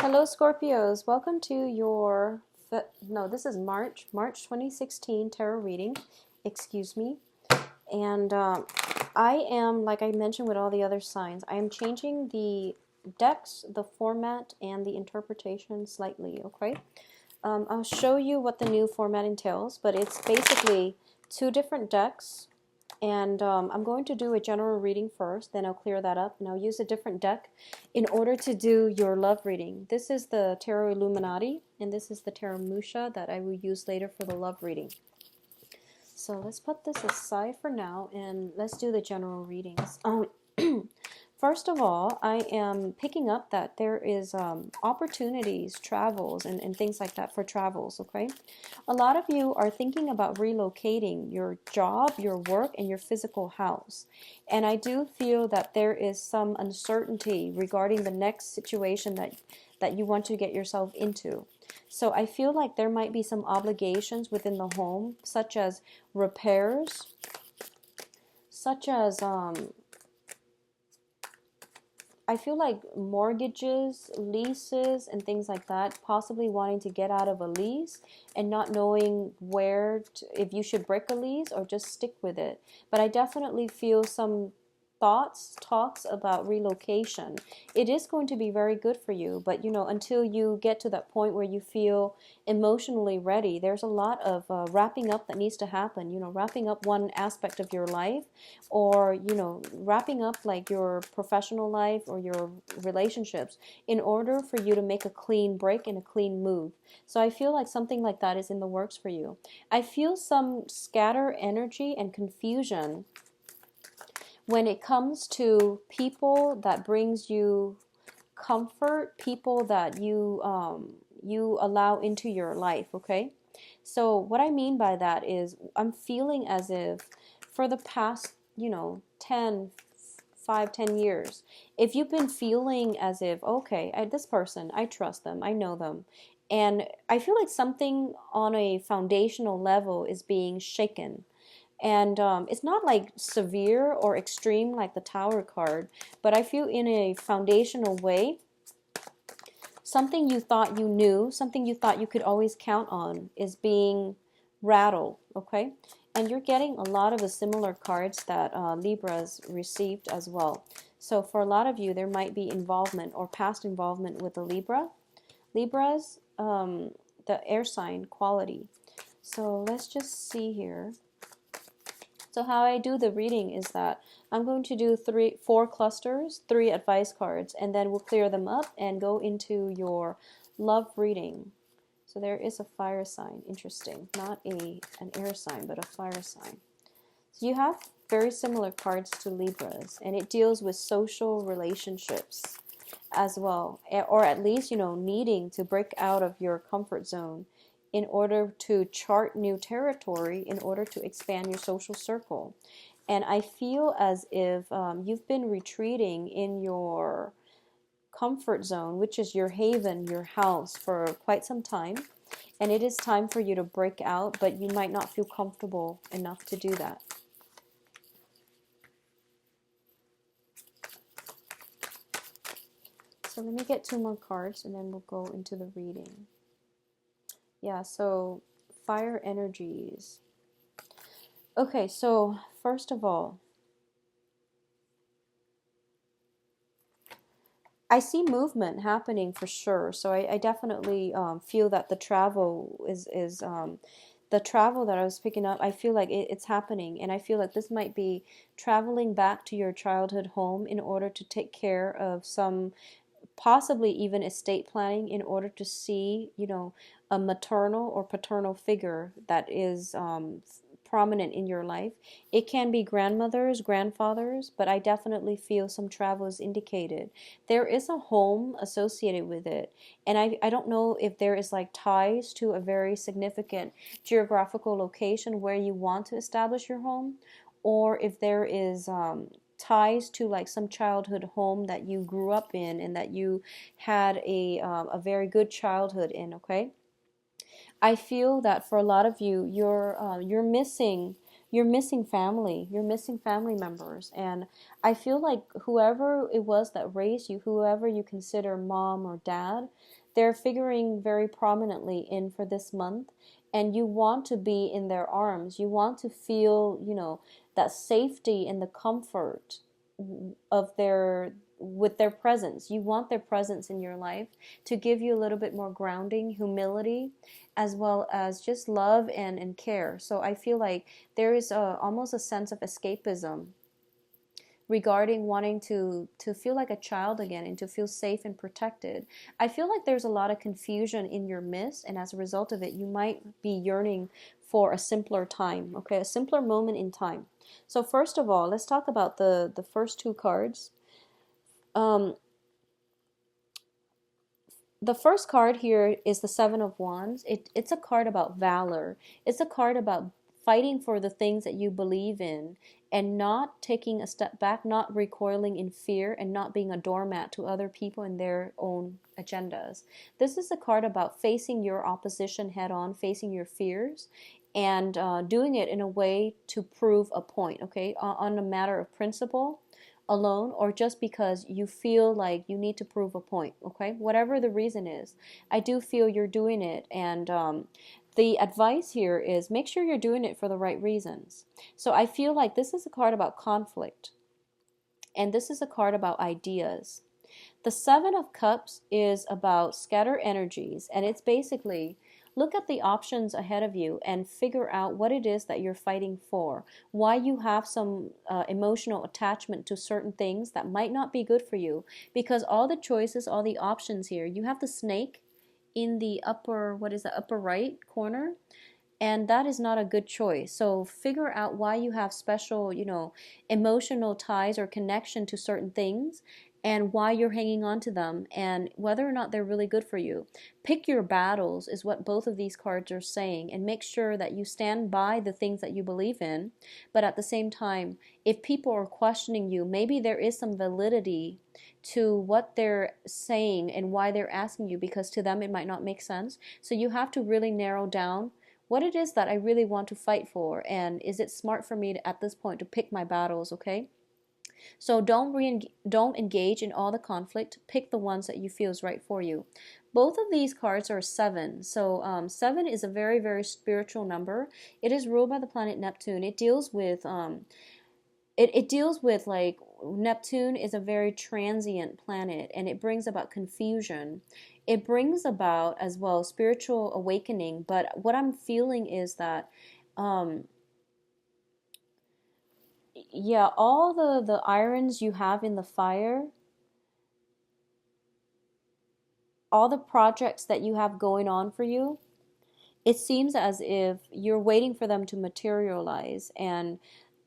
Hello, Scorpios. Welcome to your no, this is March 2016 tarot reading. Excuse me. And I am, like I mentioned with all the other signs, I am changing the decks, the format, and the interpretation slightly. Okay. I'll show you what the new format entails, but it's basically two different decks. And I'm going to do a general reading first, then I'll clear that up, and I'll use a different deck in order to do your love reading. This is the Tarot Illuminati, and this is the Tarot Musha that I will use later for the love reading. So let's put this aside for now, and let's do the general readings. First of all, I am picking up that there is opportunities, travels, and things like that for travels, okay? A lot of you are thinking about relocating your job, your work, and your physical house. And I do feel that there is some uncertainty regarding the next situation that you want to get yourself into. So I feel like there might be some obligations within the home, such as repairs, such as I feel like mortgages, leases, and things like that, possibly wanting to get out of a lease and not knowing if you should break a lease or just stick with it. But I definitely feel some talks about relocation. It is going to be very good for you, but until you get to that point where you feel emotionally ready, there's a lot of wrapping up that needs to happen. Wrapping up one aspect of your life, or wrapping up like your professional life or your relationships in order for you to make a clean break and a clean move. So I feel like something like that is in the works for you. I feel some scatter energy and confusion when it comes to people that brings you comfort, people that you allow into your life, okay? So what I mean by that is I'm feeling as if for the past 10 years, if you've been feeling as if, okay, this person, I trust them, I know them, and I feel like something on a foundational level is being shaken. And it's not like severe or extreme like the Tower card, but I feel in a foundational way, something you thought you knew, something you thought you could always count on is being rattled, okay? And you're getting a lot of the similar cards that Libras received as well. So for a lot of you, there might be involvement or past involvement with the Libras, the air sign quality. So let's just see here. So how I do the reading is that I'm going to do 4 clusters, 3 advice cards, and then we'll clear them up and go into your love reading. So there is a fire sign, interesting. Not an air sign, but a fire sign. So you have very similar cards to Libras, and it deals with social relationships as well, or at least, needing to break out of your comfort zone in order to chart new territory, in order to expand your social circle. And I feel as if you've been retreating in your comfort zone, which is your haven, your house, for quite some time. And it is time for you to break out, but you might not feel comfortable enough to do that. So let me get 2 more cards and then we'll go into the reading. Yeah, so fire energies. Okay, so first of all, I see movement happening for sure. So I definitely feel that the travel is the travel that I was picking up. I feel like it's happening, and I feel like this might be traveling back to your childhood home in order to take care of some, possibly even estate planning, in order to see, a maternal or paternal figure that is prominent in your life. It can be grandmothers, grandfathers, but I definitely feel some travel is indicated. There is a home associated with it, and I don't know if there is like ties to a very significant geographical location where you want to establish your home, or if there is ties to like some childhood home that you grew up in and that you had a very good childhood in, okay? I feel that for a lot of you, you're missing you're missing family. You're missing family members. And I feel like whoever it was that raised you, whoever you consider mom or dad, they're figuring very prominently in for this month. And you want to be in their arms. You want to feel, that safety and the comfort of their with their presence. You want their presence in your life to give you a little bit more grounding, humility, as well as just love and care. So I feel like there is almost a sense of escapism regarding wanting to feel like a child again and to feel safe and protected. I feel like there's a lot of confusion in your midst, and as a result of it, you might be yearning for a simpler time, okay, a simpler moment in time. So first of all, let's talk about the first two cards. Um, the first card here is the Seven of Wands. It's a card about valor. It's a card about fighting for the things that you believe in and not taking a step back, not recoiling in fear, and not being a doormat to other people and their own agendas. This is a card about facing your opposition head on, facing your fears, and doing it in a way to prove a point, okay, on a matter of principle alone, or just because you feel like you need to prove a point, okay? Whatever the reason is, I do feel you're doing it, and the advice here is make sure you're doing it for the right reasons. So I feel like this is a card about conflict, and this is a card about ideas. The Seven of Cups is about scatter energies, and it's basically look at the options ahead of you and figure out what it is that you're fighting for, why you have some emotional attachment to certain things that might not be good for you, because all the choices, all the options here, you have the snake in the upper, what is the upper right corner? And that is not a good choice. So figure out why you have special, emotional ties or connection to certain things, and why you're hanging on to them, and whether or not they're really good for you. Pick your battles is what both of these cards are saying, and make sure that you stand by the things that you believe in. But at the same time, if people are questioning you, maybe there is some validity to what they're saying and why they're asking you, because to them it might not make sense. So you have to really narrow down what it is that I really want to fight for, and is it smart for me to, at this point, to pick my battles, okay? So don't engage in all the conflict. Pick the ones that you feel is right for you. Both of these cards are seven. So seven is a very, very spiritual number. It is ruled by the planet Neptune. It deals with it deals with, like, Neptune is a very transient planet, and it brings about confusion. It brings about as well spiritual awakening. But what I'm feeling is that yeah, all the irons you have in the fire, all the projects that you have going on for you, it seems as if you're waiting for them to materialize. And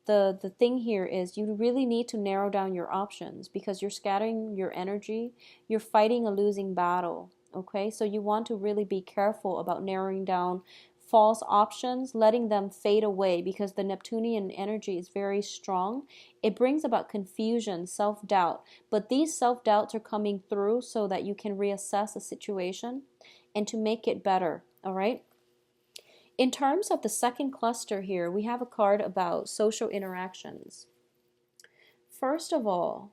the thing here is you really need to narrow down your options, because you're scattering your energy. You're fighting a losing battle, okay? So you want to really be careful about narrowing down false options, letting them fade away, because the Neptunian energy is very strong. It brings about confusion, self-doubt, but these self-doubts are coming through so that you can reassess a situation and to make it better, all right? In terms of the second cluster here, we have a card about social interactions. First of all,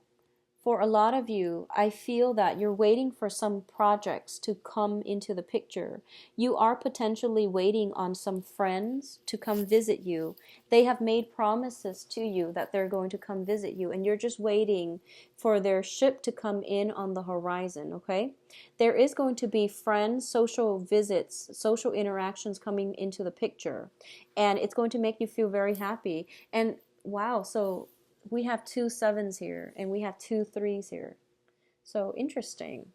for a lot of you, I feel that you're waiting for some projects to come into the picture. You are potentially waiting on some friends to come visit you. They have made promises to you that they're going to come visit you, and you're just waiting for their ship to come in on the horizon, okay? There is going to be friends, social visits, social interactions coming into the picture, and it's going to make you feel very happy. And wow, so we have two sevens here, and we have two threes here. So interesting.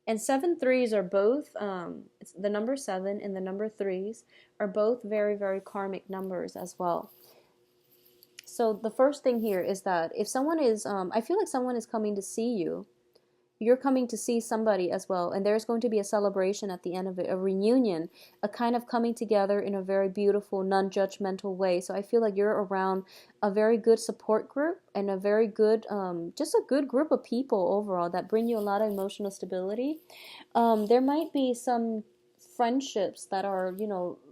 And 7 3s are both, the number 7 and the number 3s are both very, very karmic numbers as well. So the first thing here is that if someone is, I feel like someone is coming to see you. You're coming to see somebody as well, and there's going to be a celebration at the end of it, a reunion, a kind of coming together in a very beautiful, non-judgmental way. So I feel like you're around a very good support group, and a very good, just a good group of people overall that bring you a lot of emotional stability. There might be some friendships that are,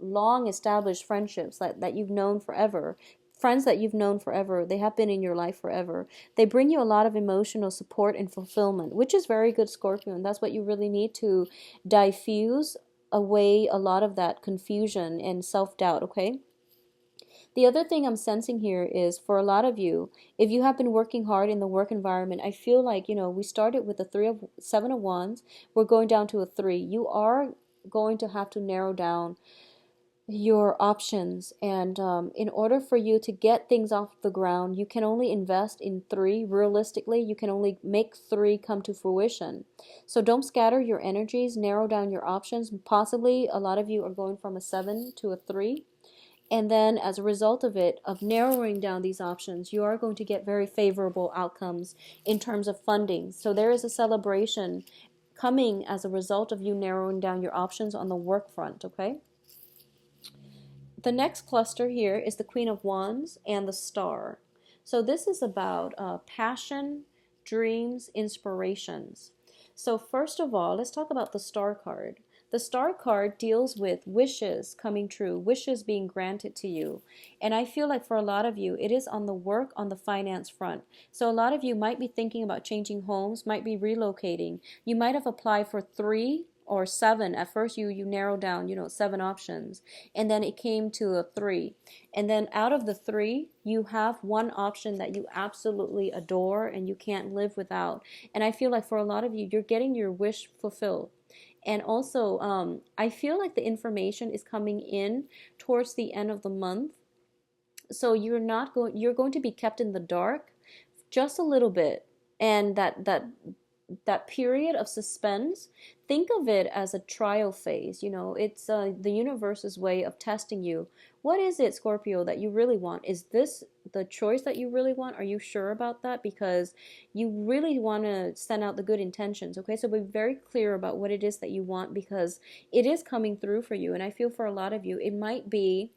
long established friendships that you've known forever. Friends that you've known forever, they have been in your life forever. They bring you a lot of emotional support and fulfillment, which is very good, Scorpio, and that's what you really need to diffuse away a lot of that confusion and self-doubt, okay? The other thing I'm sensing here is for a lot of you, if you have been working hard in the work environment, I feel like, we started with a 7 of Wands, we're going down to a 3. You are going to have to narrow down your options, and in order for you to get things off the ground, you can only invest in 3. Realistically, you can only make 3 come to fruition. So don't scatter your energies, narrow down your options. Possibly a lot of you are going from a 7 to a 3. And then as a result of it, of narrowing down these options, you are going to get very favorable outcomes in terms of funding. So there is a celebration coming as a result of you narrowing down your options on the work front, okay? The next cluster here is the Queen of Wands and the Star. So this is about passion, dreams, inspirations. So first of all, let's talk about the Star card. The Star card deals with wishes coming true, wishes being granted to you. And I feel like for a lot of you, it is on the work, on the finance front. So a lot of you might be thinking about changing homes, might be relocating. You might have applied for 3 or 7. At first you narrowed down, 7 options. And then it came to a 3. And then out of the 3, you have one option that you absolutely adore and you can't live without. And I feel like for a lot of you, you're getting your wish fulfilled. And also, I feel like the information is coming in towards the end of the month. So you're going to be kept in the dark just a little bit. And that period of suspense, think of it as a trial phase. It's the universe's way of testing you. What is it, Scorpio, that you really want? Is this the choice that you really want? Are you sure about that? Because you really want to send out the good intentions, okay? So be very clear about what it is that you want, because it is coming through for you. And I feel for a lot of you, it might be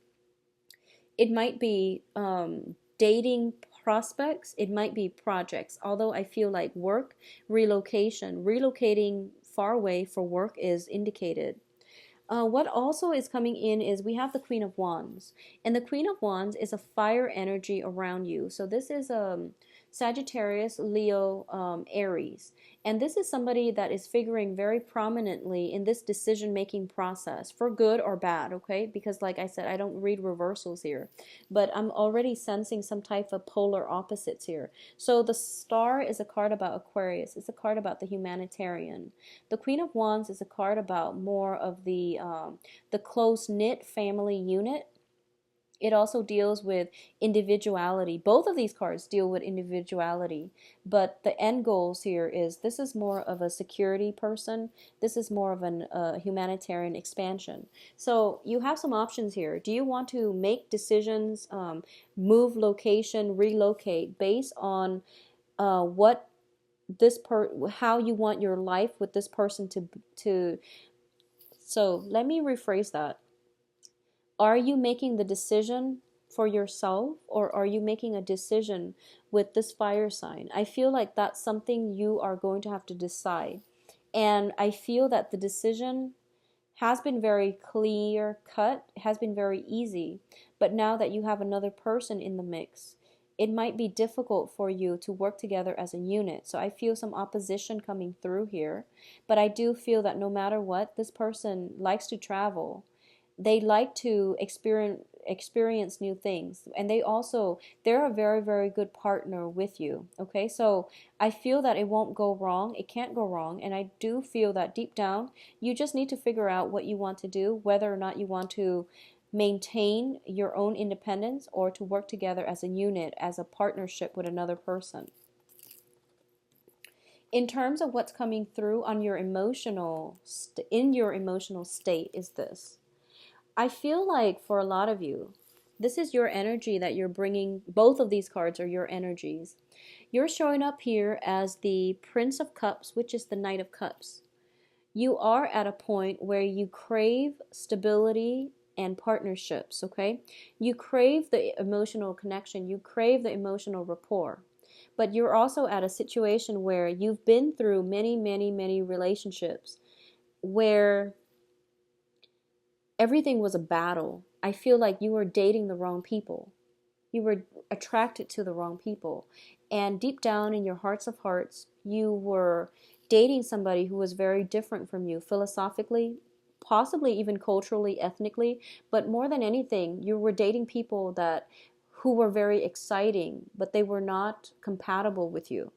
dating prospects, it might be projects. Although I feel like work, relocating far away for work is indicated. What also is coming in is we have the Queen of Wands. And the Queen of Wands is a fire energy around you. So this is Sagittarius, Leo, Aries. And this is somebody that is figuring very prominently in this decision-making process, for good or bad, okay? Because like I said, I don't read reversals here. But I'm already sensing some type of polar opposites here. So the Star is a card about Aquarius. It's a card about the humanitarian. The Queen of Wands is a card about more of the close-knit family unit. It also deals with individuality. Both of these cards deal with individuality, but the end goals here is this is more of a security person. This is more of a humanitarian expansion. So you have some options here. Do you want to make decisions, move location, relocate based on what how you want your life with this person to so let me rephrase that. Are you making the decision for yourself, or are you making a decision with this fire sign? I feel like that's something you are going to have to decide. And I feel that the decision has been very clear cut, has been very easy. But now that you have another person in the mix, it might be difficult for you to work together as a unit. So I feel some opposition coming through here. But I do feel that no matter what, this person likes to travel. They like to experience new things, and they're a very, very good partner with you, okay? So I feel that it won't go wrong. It can't go wrong. And I do feel that deep down you just need to figure out what you want to do, whether or not you want to maintain your own independence or to work together as a unit, as a partnership with another person. In terms of what's coming through on your in your emotional state is this. I feel like for a lot of you, this is your energy that you're bringing. Both of these cards are your energies. You're showing up here as the Prince of Cups, which is the Knight of Cups. You are at a point where you crave stability and partnerships, okay? You crave the emotional connection. You crave the emotional rapport. But you're also at a situation where you've been through many, many, many relationships where everything was a battle. I feel like you were dating the wrong people. You were attracted to the wrong people. And deep down in your hearts of hearts, you were dating somebody who was very different from you philosophically, possibly even culturally, ethnically, but more than anything, you were dating people that who were very exciting, but they were not compatible with you.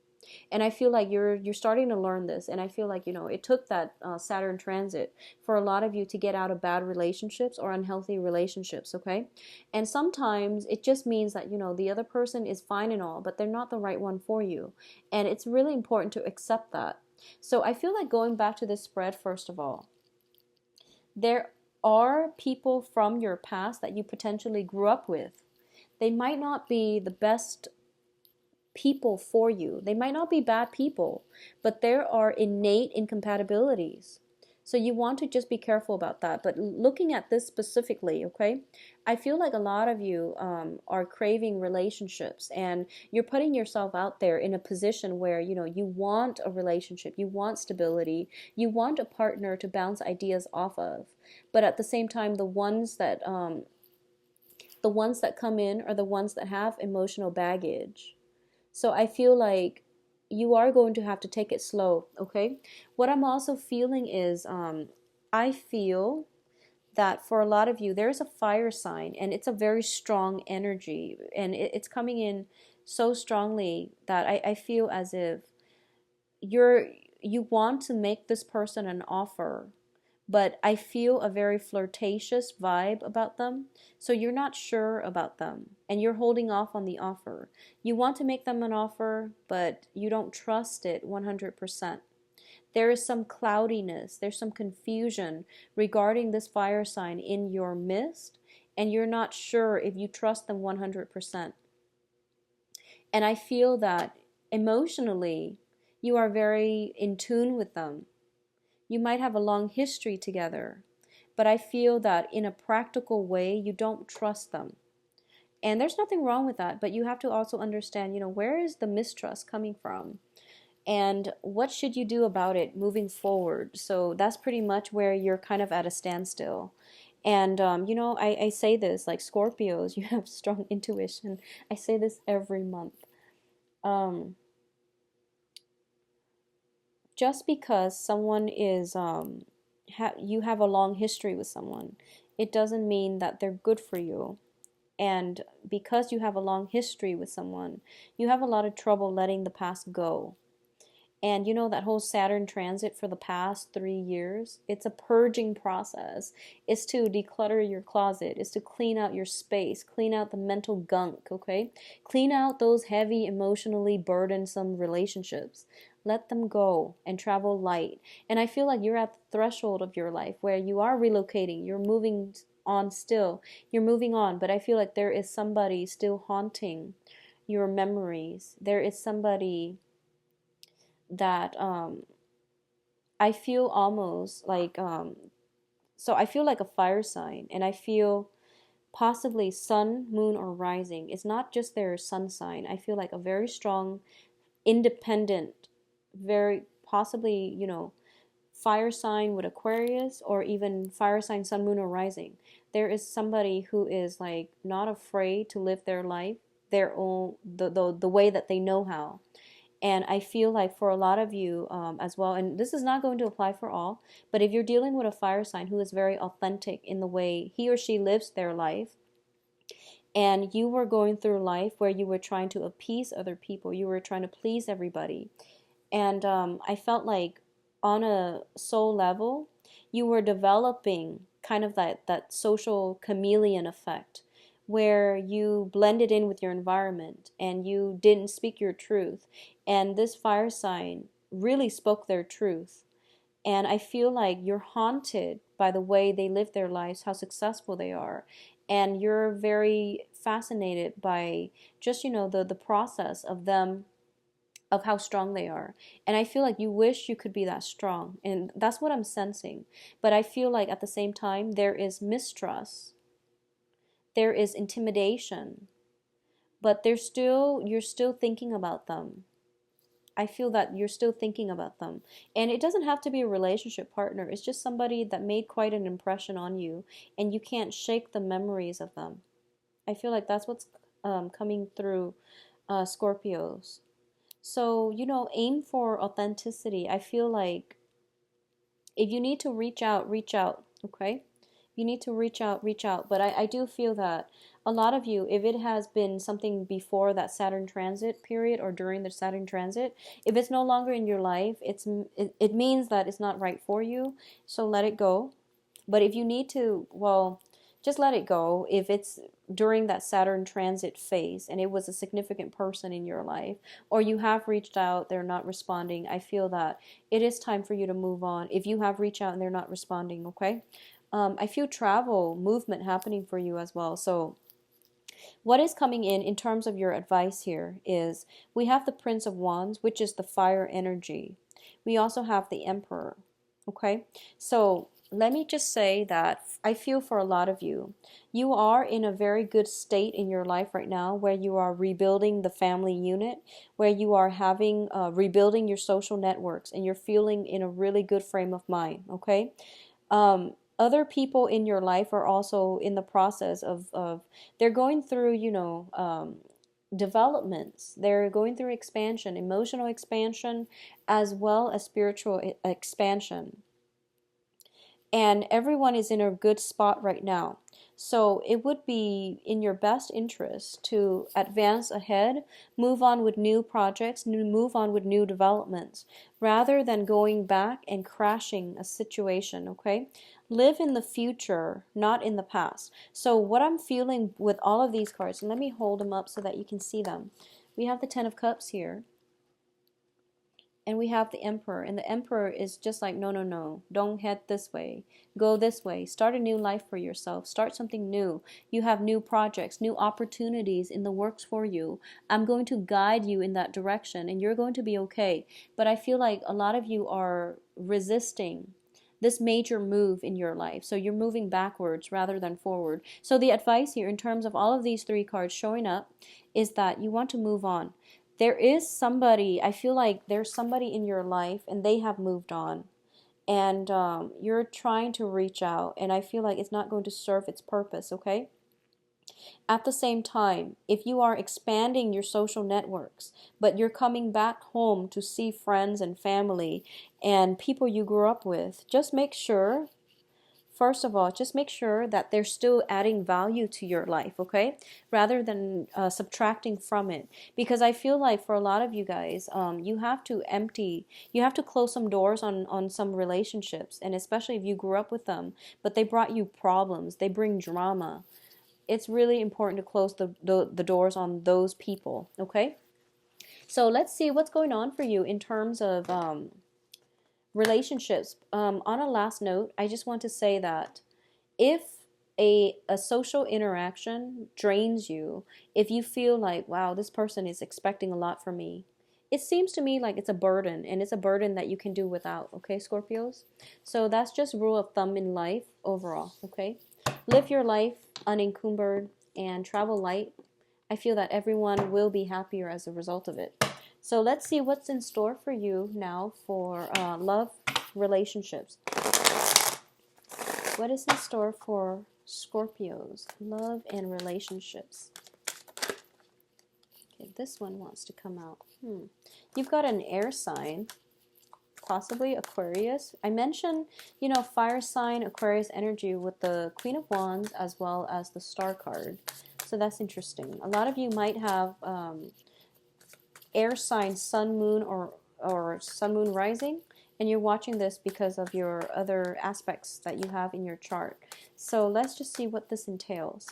And I feel like you're starting to learn this, and I feel like, it took that Saturn transit for a lot of you to get out of bad relationships or unhealthy relationships. Okay, and sometimes it just means that the other person is fine and all, but they're not the right one for you, and it's really important to accept that. So I feel like going back to this spread, first of all, there are people from your past that you potentially grew up with. They might not be the best people for you. They might not be bad people, but there are innate incompatibilities. So you want to just be careful about that. But looking at this specifically, okay, I feel like a lot of you are craving relationships, and you're putting yourself out there in a position where you want a relationship, you want stability, you want a partner to bounce ideas off of. But at the same time, the ones that come in are the ones that have emotional baggage. So I feel like you are going to have to take it slow, okay? What I'm also feeling is I feel that for a lot of you, there's a fire sign, and it's a very strong energy, and it's coming in so strongly that I feel as if you want to make this person an offer, but I feel a very flirtatious vibe about them. So you're not sure about them, and you're holding off on the offer. You want to make them an offer, but you don't trust it 100%. There is some cloudiness, there's some confusion regarding this fire sign in your midst, and you're not sure if you trust them 100%. And I feel that emotionally, you are very in tune with them. You might have a long history together, but I feel that in a practical way, you don't trust them. And there's nothing wrong with that, but you have to also understand, where is the mistrust coming from? And what should you do about it moving forward? So that's pretty much where you're kind of at a standstill. And, I say this, like Scorpios, you have strong intuition. I say this every month. Um, just because someone is you have a long history with someone, it doesn't mean that they're good for you. And because you have a long history with someone, you have a lot of trouble letting the past go. And that whole Saturn transit for the past 3 years, it's a purging process. It's to declutter your closet. It's to clean out your space, clean out the mental gunk, okay? Clean out those heavy, emotionally burdensome relationships. Let them go and travel light. And I feel like you're at the threshold of your life where you are relocating, you're moving on still, you're moving on, but I feel like there is somebody still haunting your memories. There is somebody that I feel almost like so I feel like a fire sign, and I feel possibly sun, moon, or rising. It's not just their sun sign. I feel like a very strong, independent, very possibly, fire sign with Aquarius, or even fire sign, sun, moon, or rising. There is somebody who is like not afraid to live their life their own the way that they know how. And I feel like for a lot of you as well, and this is not going to apply for all, but if you're dealing with a fire sign who is very authentic in the way he or she lives their life, and you were going through life where you were trying to appease other people, you were trying to please everybody, and I felt like on a soul level, you were developing kind of that social chameleon effect where you blended in with your environment and you didn't speak your truth. And this fire sign really spoke their truth. And I feel like you're haunted by the way they live their lives, how successful they are. And you're very fascinated by just, the process of them, of how strong they are. And I feel like you wish you could be that strong. And that's what I'm sensing. But I feel like at the same time, there is mistrust, there is intimidation, but you're still thinking about them. I feel that you're still thinking about them. And it doesn't have to be a relationship partner. It's just somebody that made quite an impression on you and you can't shake the memories of them. I feel like that's what's coming through Scorpios. So, aim for authenticity. I feel like if you need to reach out, okay? You need to reach out. But I do feel that a lot of you, if it has been something before that Saturn transit period or during the Saturn transit, if it's no longer in your life, it means that it's not right for you. So let it go. But if you need to, well, just let it go. If it's during that Saturn transit phase and it was a significant person in your life, or you have reached out, they're not responding, I feel that it is time for you to move on. If you have reached out and they're not responding, okay? I feel travel, movement happening for you as well. So what is coming in terms of your advice here is we have the Prince of Wands, which is the fire energy. We also have the Emperor, okay? So let me just say that I feel for a lot of you, you are in a very good state in your life right now where you are rebuilding the family unit, where you are having rebuilding your social networks, and you're feeling in a really good frame of mind, okay? Other people in your life are also in the process of they're going through, developments. They're going through expansion, emotional expansion, as well as spiritual expansion. And everyone is in a good spot right now. So it would be in your best interest to advance ahead, move on with new projects, move on with new developments, rather than going back and crashing a situation, okay? Live in the future, not in the past. So what I'm feeling with all of these cards, and let me hold them up so that you can see them. We have the Ten of Cups here. And we have the Emperor, and the Emperor is just like, no, no, no, don't head this way, go this way, start a new life for yourself, start something new. You have new projects, new opportunities in the works for you. I'm going to guide you in that direction, and you're going to be okay. But I feel like a lot of you are resisting this major move in your life. So you're moving backwards rather than forward. So the advice here in terms of all of these three cards showing up is that you want to move on. There is somebody, I feel like there's somebody in your life and they have moved on. And you're trying to reach out, and I feel like it's not going to serve its purpose, okay? At the same time, if you are expanding your social networks, but you're coming back home to see friends and family and people you grew up with, just make sure, first of all, just make sure that they're still adding value to your life, okay? Rather than subtracting from it. Because I feel like for a lot of you guys, you have to close some doors on some relationships. And especially if you grew up with them, but they brought you problems, they bring drama. It's really important to close the doors on those people, okay? So let's see what's going on for you in terms of relationships. On a last note, I just want to say that if a social interaction drains you, if you feel like, wow, this person is expecting a lot from me, it seems to me like it's a burden, and it's a burden that you can do without, okay, Scorpios? So that's just rule of thumb in life overall, okay? Live your life unencumbered and travel light. I feel that everyone will be happier as a result of it. So let's see what's in store for you now for love, relationships. What is in store for Scorpios? Love and relationships. Okay, this one wants to come out. You've got an air sign, possibly Aquarius. I mentioned, fire sign, Aquarius energy with the Queen of Wands as well as the Star card. So that's interesting. A lot of you might have air sign, sun, moon, or sun, moon, rising, and you're watching this because of your other aspects that you have in your chart. So let's just see what this entails.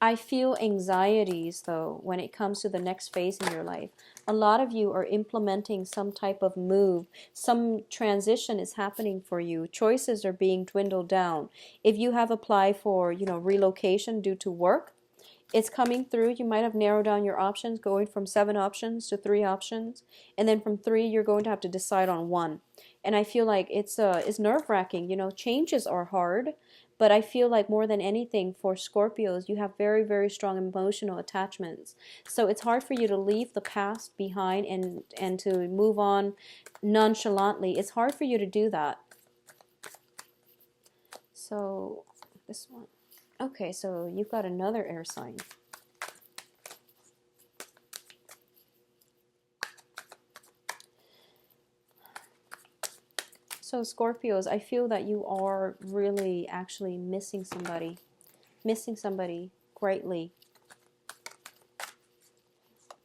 I feel anxieties, though, when it comes to the next phase in your life. A lot of you are implementing some type of move. Some transition is happening for you. Choices are being dwindled down. If you have applied for, relocation due to work, it's coming through. You might have narrowed down your options, going from 7 options to 3 options. And then from 3, you're going to have to decide on 1. And I feel like it's nerve-wracking. Changes are hard, But I feel like more than anything for Scorpios, you have very, very strong emotional attachments. So it's hard for you to leave the past behind and to move on nonchalantly. It's hard for you to do that. So this one. Okay, so you've got another air sign. So Scorpios, I feel that you are really actually missing somebody greatly.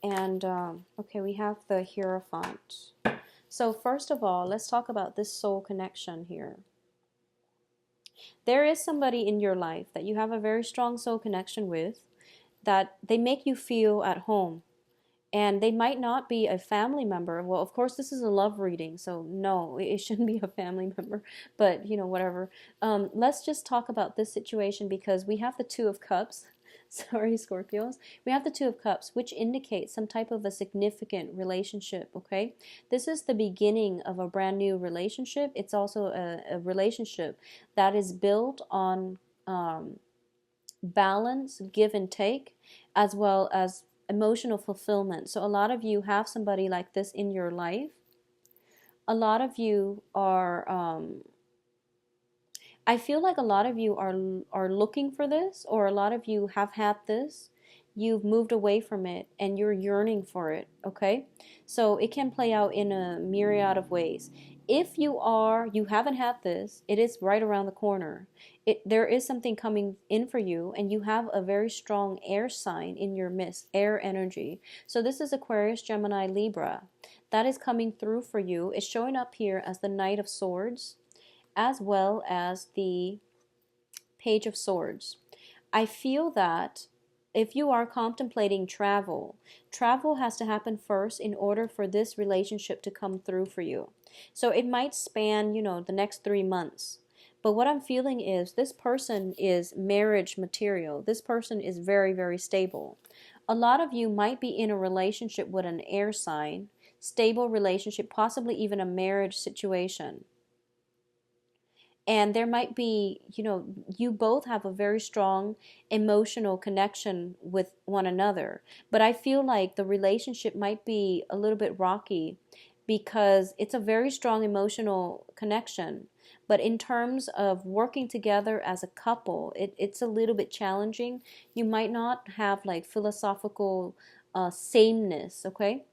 And okay, we have the Hierophant. So first of all, let's talk about this soul connection here. There is somebody in your life that you have a very strong soul connection with, that they make you feel at home. And they might not be a family member. Well, of course, this is a love reading, so no, it shouldn't be a family member, but whatever. Let's just talk about this situation because we have the Two of Cups. Sorry, Scorpios. We have the Two of Cups, which indicates some type of a significant relationship, okay? This is the beginning of a brand new relationship. It's also a relationship that is built on balance, give and take, as well as emotional fulfillment. So a lot of you have somebody like this in your life. A lot of you are I feel like a lot of you are looking for this, or a lot of you have had this. You've moved away from it and you're yearning for it, okay? So it can play out in a myriad of ways. If you haven't had this, it is right around the corner. There is something coming in for you, and you have a very strong air sign in your midst, air energy. So this is Aquarius, Gemini, Libra. That is coming through for you. It's showing up here as the Knight of Swords, as well as the Page of Swords. I feel that if you are contemplating travel, travel has to happen first in order for this relationship to come through for you. So it might span, the next 3 months. But what I'm feeling is this person is marriage material. This person is very, very stable. A lot of you might be in a relationship with an air sign, stable relationship, possibly even a marriage situation. And there might be, you both have a very strong emotional connection with one another. But I feel like the relationship might be a little bit rocky because it's a very strong emotional connection. But in terms of working together as a couple, it's a little bit challenging. You might not have like philosophical sameness, okay?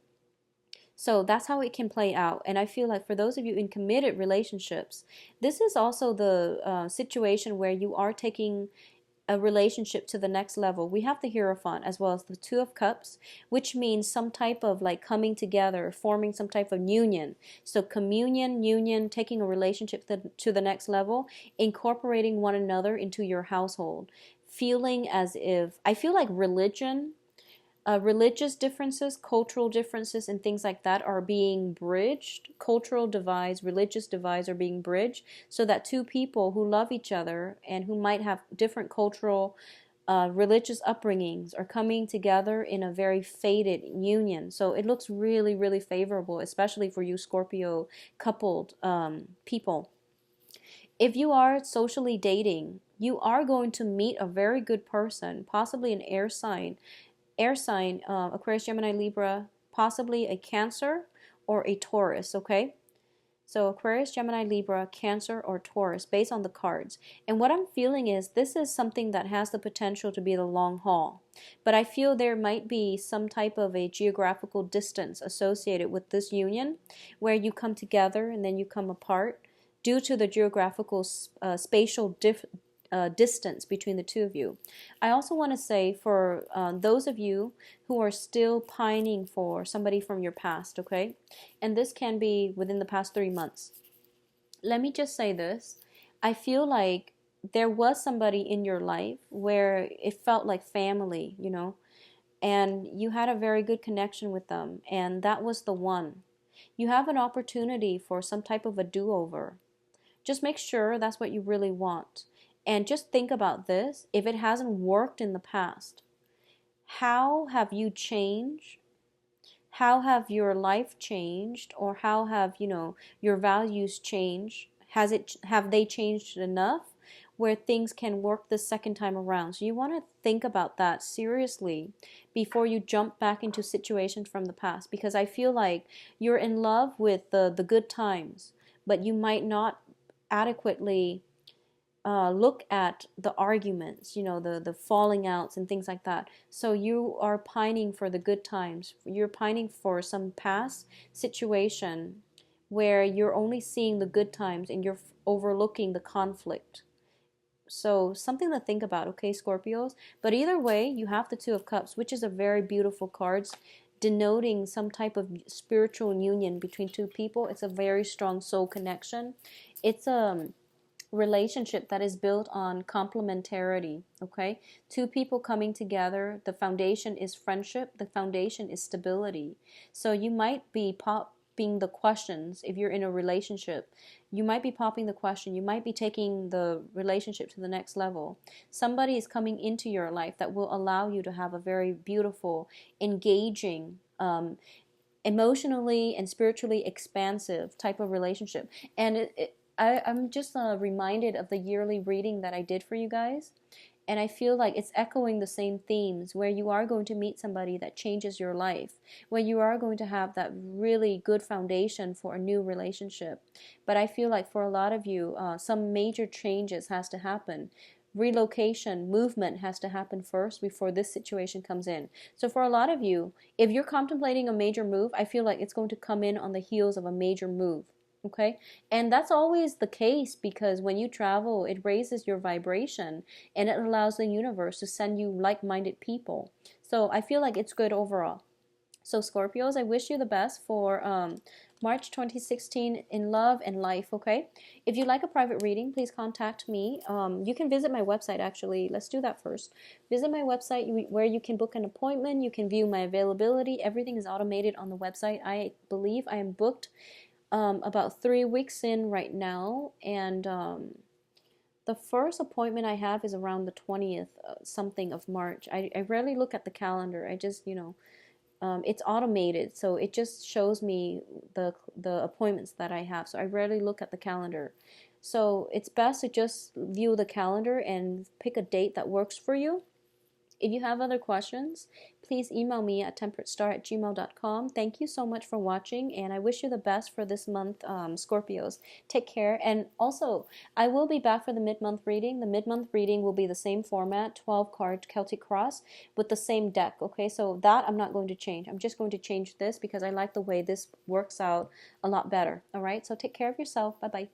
So that's how it can play out. And I feel like for those of you in committed relationships, this is also the situation where you are taking a relationship to the next level. We have the Hierophant as well as the Two of Cups, which means some type of like coming together, forming some type of union. So communion, union, taking a relationship to the next level, incorporating one another into your household. Feeling as if, I feel like religious differences, cultural differences, and things like that are being bridged. Cultural divides, religious divides are being bridged so that two people who love each other and who might have different cultural, religious upbringings are coming together in a very fated union. So it looks really, really favorable, especially for you Scorpio coupled people. If you are socially dating, you are going to meet a very good person, possibly an air sign, Aquarius, Gemini, Libra, possibly a Cancer or a Taurus, okay? So Aquarius, Gemini, Libra, Cancer, or Taurus, based on the cards. And what I'm feeling is this is something that has the potential to be the long haul. But I feel there might be some type of a geographical distance associated with this union, where you come together and then you come apart due to the geographical spatial distance between the two of you. I also want to say for those of you who are still pining for somebody from your past, okay? And this can be within the past 3 months. Let me just say this. I feel like there was somebody in your life where it felt like family, and you had a very good connection with them, and that was the one. You have an opportunity for some type of a do-over. Just make sure that's what you really want. And just think about this. If it hasn't worked in the past, how have you changed? How have your life changed? Or how have, your values changed? Have they changed enough? where things can work the second time around. So you want to think about that seriously before you jump back into situations from the past, because I feel like you're in love with the good times, but you might not adequately look at the arguments, the falling outs and things like that. So you are pining for the good times. You're pining for some past situation where you're only seeing the good times and you're overlooking the conflict. So something to think about, okay, Scorpios? But either way, you have the Two of Cups, which is a very beautiful card, denoting some type of spiritual union between two people. It's a very strong soul connection. It's a relationship that is built on complementarity, okay? Two people coming together, the foundation is friendship, the foundation is stability. So you might be popping the questions if you're in a relationship. You might be popping the question, you might be taking the relationship to the next level. Somebody is coming into your life that will allow you to have a very beautiful, engaging, emotionally and spiritually expansive type of relationship. And I'm just reminded of the yearly reading that I did for you guys. And I feel like it's echoing the same themes, where you are going to meet somebody that changes your life, where you are going to have that really good foundation for a new relationship. But I feel like for a lot of you, some major changes has to happen. Relocation, movement has to happen first before this situation comes in. So for a lot of you, if you're contemplating a major move, I feel like it's going to come in on the heels of a major move. Okay, and that's always the case, because when you travel, it raises your vibration and it allows the universe to send you like-minded people. So I feel like it's good overall. So Scorpios, I wish you the best for March 2016 in love and life, okay? If you'd like a private reading, please contact me. You can visit my website, actually. Let's do that first. Visit my website where you can book an appointment. You can view my availability. Everything is automated on the website. I believe I am booked about 3 weeks in right now, and the first appointment I have is around the 20th something of March. I rarely look at the calendar. I just, it's automated, so it just shows me the appointments that I have. So I rarely look at the calendar. So it's best to just view the calendar and pick a date that works for you. If you have other questions, please email me at temperatestar@gmail.com. Thank you so much for watching, and I wish you the best for this month, Scorpios. Take care. And also, I will be back for the mid-month reading. The mid-month reading will be the same format, 12-card Celtic Cross, with the same deck, okay? So that I'm not going to change. I'm just going to change this because I like the way this works out a lot better, all right? So take care of yourself. Bye-bye.